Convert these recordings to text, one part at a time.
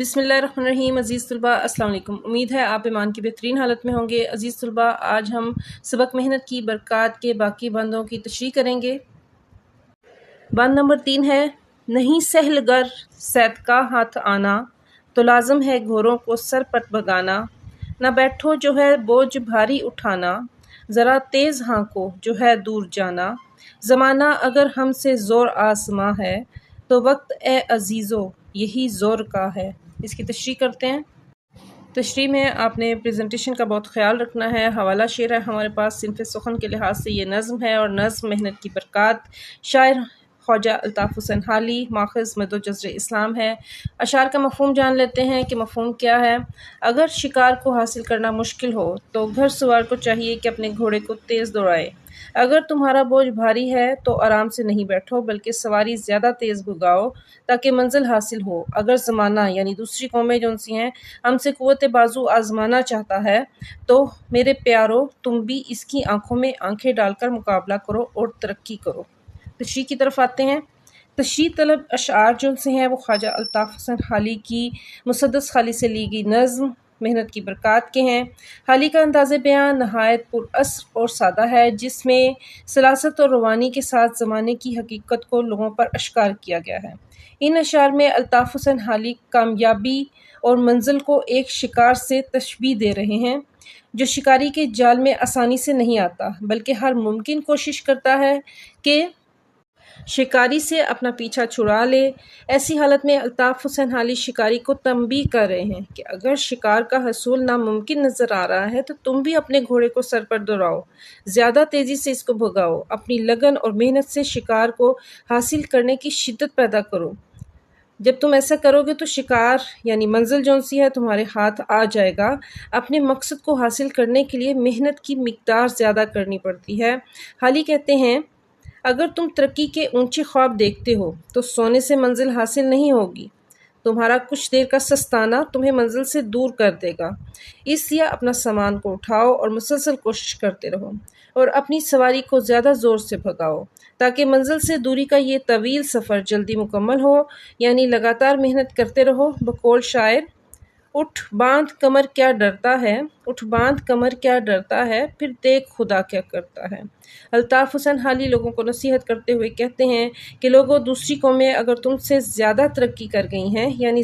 بسم اللہ الرحمن الرحیم۔ عزیز طلباء السلام علیکم۔ امید ہے آپ ایمان کی بہترین حالت میں ہوں گے۔ عزیز طلباء، آج ہم سبق محنت کی برکات کے باقی بندوں کی تشریح کریں گے۔ بند نمبر 3 ہے، نہیں سہل گر صید کا ہاتھ آنا، تو لازم ہے گھوڑوں کو سر پر بگانا، نہ بیٹھو جو ہے بوجھ بھاری اٹھانا، ذرا تیز ہانکو جو ہے دور جانا، زمانہ اگر ہم سے زور آزما ہے، تو وقت اے عزیزو یہی زور کا ہے۔ اس کی تشریح کرتے ہیں۔ تشریح میں آپ نے پریزنٹیشن کا بہت خیال رکھنا ہے۔ حوالہ شعر ہے ہمارے پاس، صنف سخن کے لحاظ سے یہ نظم ہے، اور نظم محنت کی برکات، شاعر خواجہ الطاف حسین حالی، ماخذ مد و جزر اسلام ہے۔ اشعار کا مفہوم جان لیتے ہیں کہ مفہوم کیا ہے۔ اگر شکار کو حاصل کرنا مشکل ہو تو گھڑ سوار کو چاہیے کہ اپنے گھوڑے کو تیز دوڑائے۔ اگر تمہارا بوجھ بھاری ہے تو آرام سے نہیں بیٹھو بلکہ سواری زیادہ تیز بھگاؤ تاکہ منزل حاصل ہو۔ اگر زمانہ یعنی دوسری قومیں جو سی ہیں ہم سے قوت بازو آزمانا چاہتا ہے تو میرے پیارو تم بھی اس کی آنکھوں میں آنکھیں ڈال کر مقابلہ کرو اور ترقی کرو۔ تشریح کی طرف آتے ہیں۔ تشریح طلب اشعار جو سے ہیں وہ خواجہ الطاف حسین حالی کی مسدس خالی سے لی گئی نظم محنت کی برکات کے ہیں۔ حالی کا انداز بیان نہایت پر اثر اور سادہ ہے، جس میں سلاست اور روانی کے ساتھ زمانے کی حقیقت کو لوگوں پر اشکار کیا گیا ہے۔ ان اشعار میں الطاف حسین حالی کامیابی اور منزل کو ایک شکار سے تشبیہ دے رہے ہیں جو شکاری کے جال میں آسانی سے نہیں آتا بلکہ ہر ممکن کوشش کرتا ہے کہ شکاری سے اپنا پیچھا چھڑا لے۔ ایسی حالت میں الطاف حسین حالی شکاری کو تنبیہ کر رہے ہیں کہ اگر شکار کا حصول ناممکن نظر آ رہا ہے تو تم بھی اپنے گھوڑے کو سر پر دوڑاؤ، زیادہ تیزی سے اس کو بھگاؤ، اپنی لگن اور محنت سے شکار کو حاصل کرنے کی شدت پیدا کرو۔ جب تم ایسا کرو گے تو شکار یعنی منزل جون سی ہے تمہارے ہاتھ آ جائے گا۔ اپنے مقصد کو حاصل کرنے کے لیے محنت کی مقدار زیادہ کرنی پڑتی ہے۔ حالی کہتے ہیں اگر تم ترقی کے اونچے خواب دیکھتے ہو تو سونے سے منزل حاصل نہیں ہوگی، تمہارا کچھ دیر کا سستانا تمہیں منزل سے دور کر دے گا، اس لیے اپنا سامان کو اٹھاؤ اور مسلسل کوشش کرتے رہو اور اپنی سواری کو زیادہ زور سے بھگاؤ تاکہ منزل سے دوری کا یہ طویل سفر جلدی مکمل ہو، یعنی لگاتار محنت کرتے رہو۔ بقول شاعر، اٹھ باندھ کمر کیا ڈرتا ہے، اٹھ باندھ کمر کیا ڈرتا ہے، پھر دیکھ خدا کیا کرتا ہے۔ الطاف حسین حالی لوگوں کو نصیحت کرتے ہوئے کہتے ہیں کہ لوگوں، دوسری قومیں اگر تم سے زیادہ ترقی کر گئی ہیں، یعنی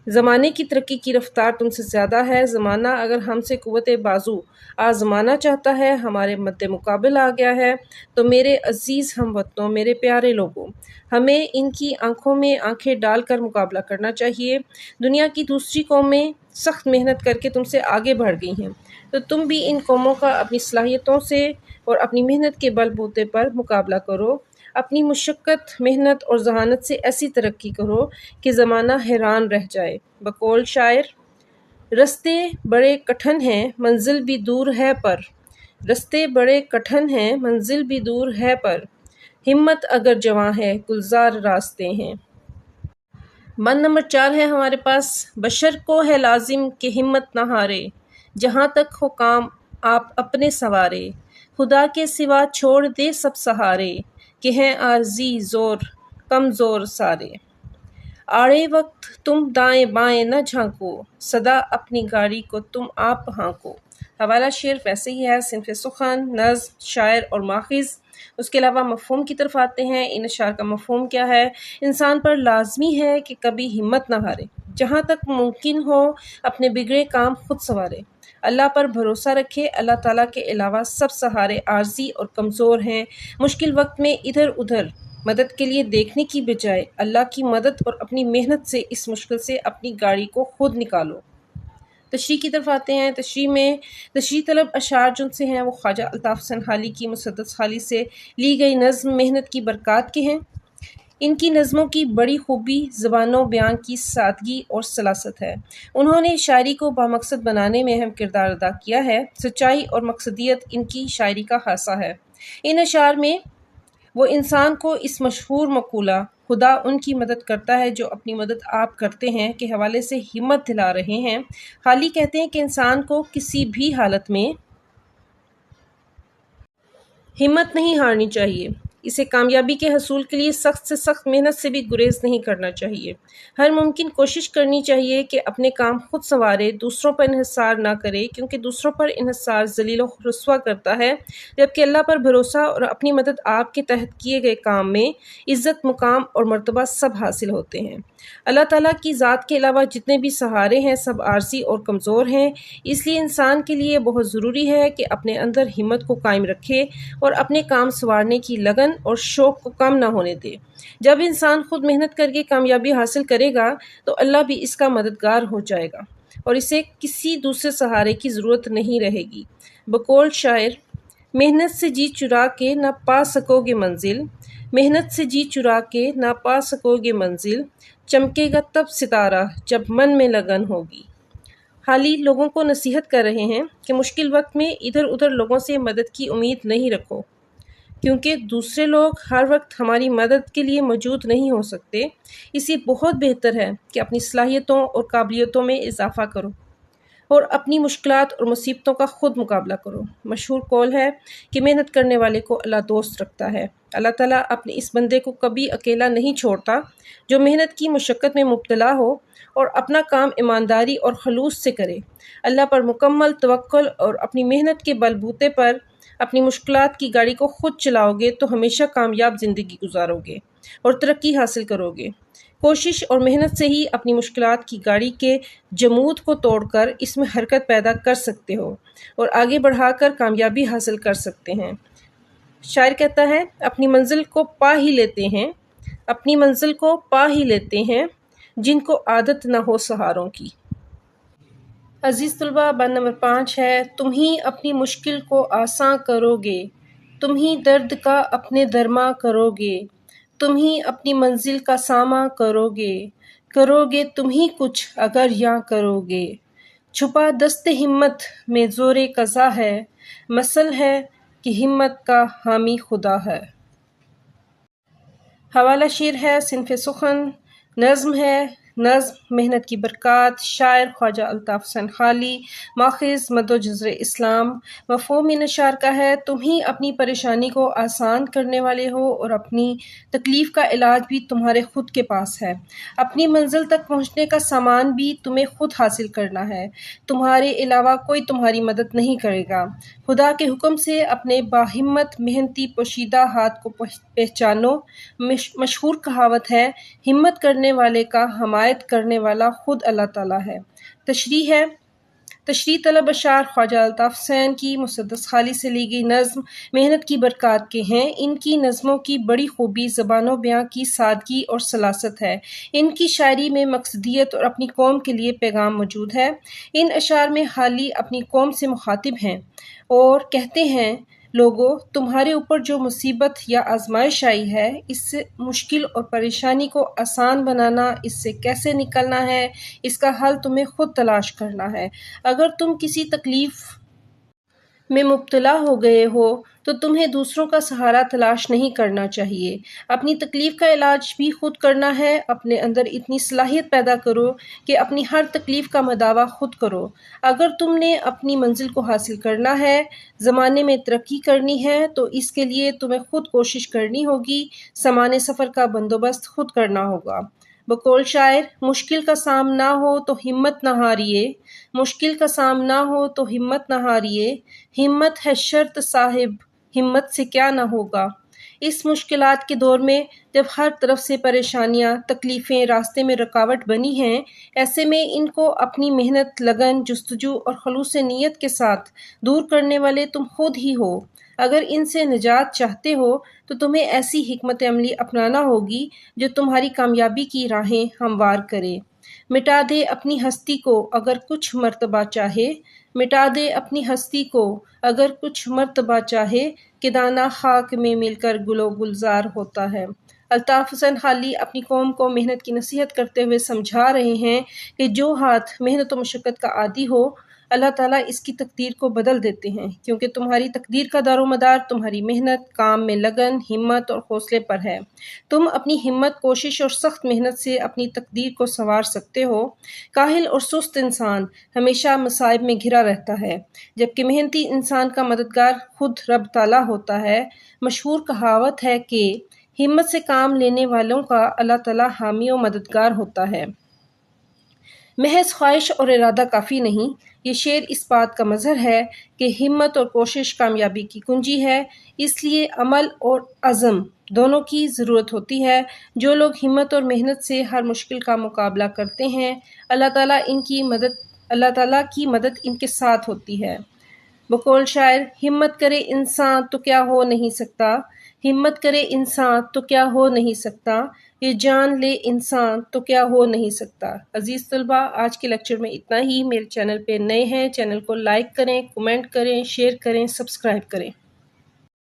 زمانے کی ترقی کی رفتار تم سے زیادہ ہے، زمانہ اگر ہم سے قوت بازو آزمانا چاہتا ہے، ہمارے مد مقابل آ گیا ہے، تو میرے عزیز ہم وطنوں، میرے پیارے لوگوں، ہمیں ان کی آنکھوں میں آنکھیں ڈال کر مقابلہ کرنا چاہیے۔ دنیا کی دوسری قومیں سخت محنت کر کے تم سے آگے بڑھ گئی ہیں، تو تم بھی ان قوموں کا اپنی صلاحیتوں سے اور اپنی محنت کے بل بوتے پر مقابلہ کرو، اپنی مشقت، محنت اور ذہانت سے ایسی ترقی کرو کہ زمانہ حیران رہ جائے۔ بقول شاعر، رستے بڑے کٹھن ہیں منزل بھی دور ہے پر، رستے بڑے کٹھن ہیں منزل بھی دور ہے پر، ہمت اگر جواں ہے گلزار راستے ہیں۔ بند نمبر 4 ہے ہمارے پاس، بشر کو ہے لازم کہ ہمت نہ ہارے، جہاں تک ہو کام آپ اپنے سنوارے، خدا کے سوا چھوڑ دے سب سہارے، کہ ہیں عارضی زور کمزور سارے۔ آڑے وقت تم دائیں بائیں نہ جھانکو، سدا اپنی گاڑی کو تم آپ ہانکو۔ حوالہ شعر ویسے ہی ہے، صنف سخن، نظم، شاعر اور ماخذ۔ اس کے علاوہ مفہوم کی طرف آتے ہیں۔ ان اشعار کا مفہوم کیا ہے؟ انسان پر لازمی ہے کہ کبھی ہمت نہ ہارے، جہاں تک ممکن ہو اپنے بگڑے کام خود سنوارے، اللہ پر بھروسہ رکھے۔ اللہ تعالیٰ کے علاوہ سب سہارے عارضی اور کمزور ہیں۔ مشکل وقت میں ادھر ادھر مدد کے لیے دیکھنے کی بجائے اللہ کی مدد اور اپنی محنت سے اس مشکل سے اپنی گاڑی کو خود نکالو۔ تشریح کی طرف آتے ہیں۔ تشریح طلب اشعار جن سے ہیں وہ خواجہ الطاف حسین حالی کی مسدس خالی سے لی گئی نظم محنت کی برکات کے ہیں۔ ان کی نظموں کی بڑی خوبی زبان و بیان کی سادگی اور سلاست ہے۔ انہوں نے شاعری کو بامقصد بنانے میں اہم کردار ادا کیا ہے۔ سچائی اور مقصدیت ان کی شاعری کا خاصہ ہے۔ ان اشعار میں وہ انسان کو اس مشہور مقولہ خدا ان کی مدد کرتا ہے جو اپنی مدد آپ کرتے ہیں کے حوالے سے ہمت دلا رہے ہیں۔ حالی کہتے ہیں کہ انسان کو کسی بھی حالت میں ہمت نہیں ہارنی چاہیے، اسے کامیابی کے حصول کے لیے سخت سے سخت محنت سے بھی گریز نہیں کرنا چاہیے۔ ہر ممکن کوشش کرنی چاہیے کہ اپنے کام خود سنوارے، دوسروں پر انحصار نہ کرے، کیونکہ دوسروں پر انحصار ذلیل و رسوا کرتا ہے، جبکہ اللہ پر بھروسہ اور اپنی مدد آپ کے تحت کیے گئے کام میں عزت، مقام اور مرتبہ سب حاصل ہوتے ہیں۔ اللہ تعالیٰ کی ذات کے علاوہ جتنے بھی سہارے ہیں سب عارضی اور کمزور ہیں، اس لیے انسان کے لیے بہت ضروری ہے کہ اپنے اندر ہمت کو قائم رکھے اور اپنے کام سنوارنے کی لگن اور شوق کو کم نہ ہونے دے۔ جب انسان خود محنت کر کے کامیابی حاصل کرے گا تو اللہ بھی اس کا مددگار ہو جائے گا اور اسے کسی دوسرے سہارے کی ضرورت نہیں رہے گی۔ بقول شاعر: محنت سے جی چرا کے نہ پا سکو گے منزل، محنت سے جی چرا کے نہ پا سکو گے منزل، چمکے گا تب ستارہ جب من میں لگن ہوگی۔ حالی لوگوں کو نصیحت کر رہے ہیں کہ مشکل وقت میں ادھر ادھر لوگوں سے مدد کی امید نہیں رکھو، کیونکہ دوسرے لوگ ہر وقت ہماری مدد کے لیے موجود نہیں ہو سکتے۔ اس لیے بہت بہتر ہے کہ اپنی صلاحیتوں اور قابلیتوں میں اضافہ کرو اور اپنی مشکلات اور مصیبتوں کا خود مقابلہ کرو۔ مشہور قول ہے کہ محنت کرنے والے کو اللہ دوست رکھتا ہے۔ اللہ تعالیٰ اپنے اس بندے کو کبھی اکیلا نہیں چھوڑتا جو محنت کی مشقت میں مبتلا ہو اور اپنا کام ایمانداری اور خلوص سے کرے۔ اللہ پر مکمل توکل اور اپنی محنت کے بل بوتے پر اپنی مشکلات کی گاڑی کو خود چلاؤ گے تو ہمیشہ کامیاب زندگی گزارو گے اور ترقی حاصل کرو گے۔ کوشش اور محنت سے ہی اپنی مشکلات کی گاڑی کے جمود کو توڑ کر اس میں حرکت پیدا کر سکتے ہو اور آگے بڑھا کر کامیابی حاصل کر سکتے ہیں۔ شاعر کہتا ہے: اپنی منزل کو پا ہی لیتے ہیں، اپنی منزل کو پا ہی لیتے ہیں جن کو عادت نہ ہو سہاروں کی۔ عزیز طلباء، بند نمبر 5 ہے: تم ہی اپنی مشکل کو آساں کرو گے، تم ہی درد کا اپنے درما کرو گے، تم ہی اپنی منزل کا ساماں کرو گے، کرو گے تم ہی کچھ اگر یاں کرو گے۔ چھپا دست ہمت میں زور قضا ہے، مثل ہے کہ ہمت کا حامی خدا ہے۔ حوالہ شعر ہے صنف سخن، نظم ہے نظم محنت کی برکات، شاعر خواجہ الطاف حسین خالی، ماخذ مد و جزر اسلام۔ مفہوم ان اشعار کا ہے: تم ہی اپنی پریشانی کو آسان کرنے والے ہو اور اپنی تکلیف کا علاج بھی تمہارے خود کے پاس ہے۔ اپنی منزل تک پہنچنے کا سامان بھی تمہیں خود حاصل کرنا ہے، تمہارے علاوہ کوئی تمہاری مدد نہیں کرے گا۔ خدا کے حکم سے اپنے باہمت محنتی پوشیدہ ہاتھ کو پہچانو۔ مشہور کہاوت ہے: ہمت کرنے والے کا حمایت کرنے والا خود اللہ تعالیٰ ہے۔ تشریح طلب اشعار خواجہ الطاف حسین کی مسدس خالی سے لی گئی نظم محنت کی برکات کے ہیں۔ ان کی نظموں کی بڑی خوبی زبان و بیاں کی سادگی اور سلاست ہے۔ ان کی شاعری میں مقصدیت اور اپنی قوم کے لیے پیغام موجود ہے۔ ان اشعار میں حالی اپنی قوم سے مخاطب ہیں اور کہتے ہیں: لوگو، تمہارے اوپر جو مصیبت یا آزمائش آئی ہے، اس سے مشکل اور پریشانی کو آسان بنانا، اس سے کیسے نکلنا ہے، اس کا حل تمہیں خود تلاش کرنا ہے۔ اگر تم کسی تکلیف میں مبتلا ہو گئے ہو تو تمہیں دوسروں کا سہارا تلاش نہیں کرنا چاہیے، اپنی تکلیف کا علاج بھی خود کرنا ہے۔ اپنے اندر اتنی صلاحیت پیدا کرو کہ اپنی ہر تکلیف کا مداوع خود کرو۔ اگر تم نے اپنی منزل کو حاصل کرنا ہے، زمانے میں ترقی کرنی ہے، تو اس کے لیے تمہیں خود کوشش کرنی ہوگی، سامان سفر کا بندوبست خود کرنا ہوگا۔ بقول شاعر: مشکل کا سامنا ہو تو ہمت نہ ہاریے، مشکل کا سامنا ہو تو ہمت نہ ہاریے، ہمت ہے شرط صاحب، ہمت سے کیا نہ ہوگا۔ اس مشکلات کے دور میں جب ہر طرف سے پریشانیاں، تکلیفیں راستے میں رکاوٹ بنی ہیں، ایسے میں ان کو اپنی محنت، لگن، جستجو اور خلوص نیت کے ساتھ دور کرنے والے تم خود ہی ہو۔ اگر ان سے نجات چاہتے ہو تو تمہیں ایسی حکمت عملی اپنانا ہوگی جو تمہاری کامیابی کی راہیں ہموار کرے۔ مٹا دے اپنی ہستی کو اگر کچھ مرتبہ چاہے، مٹا دے اپنی ہستی کو اگر کچھ مرتبہ چاہے، کہ دانہ خاک میں مل کر گل و گلزار ہوتا ہے۔ الطاف حسین خالی اپنی قوم کو محنت کی نصیحت کرتے ہوئے سمجھا رہے ہیں کہ جو ہاتھ محنت و مشقت کا عادی ہو، اللہ تعالیٰ اس کی تقدیر کو بدل دیتے ہیں، کیونکہ تمہاری تقدیر کا دار و مدار تمہاری محنت، کام میں لگن، ہمت اور حوصلے پر ہے۔ تم اپنی ہمت، کوشش اور سخت محنت سے اپنی تقدیر کو سنوار سکتے ہو۔ کاہل اور سست انسان ہمیشہ مصائب میں گھرا رہتا ہے، جبکہ محنتی انسان کا مددگار خود رب تعالیٰ ہوتا ہے۔ مشہور کہاوت ہے کہ ہمت سے کام لینے والوں کا اللہ تعالیٰ حامی و مددگار ہوتا ہے۔ محض خواہش اور ارادہ کافی نہیں۔ یہ شعر اس بات کا مظہر ہے کہ ہمت اور کوشش کامیابی کی کنجی ہے، اس لیے عمل اور عزم دونوں کی ضرورت ہوتی ہے۔ جو لوگ ہمت اور محنت سے ہر مشکل کا مقابلہ کرتے ہیں، اللہ تعالیٰ کی مدد ان کے ساتھ ہوتی ہے۔ بقول شاعر، ہمت کرے انسان تو کیا ہو نہیں سکتا، ہمت کرے انسان تو کیا ہو نہیں سکتا، یہ جان لے انسان تو کیا ہو نہیں سکتا۔ عزیز طلبہ، آج کے لیکچر میں اتنا ہی۔ میرے چینل پہ نئے ہیں، چینل کو لائک کریں، کمنٹ کریں، شیئر کریں، سبسکرائب کریں۔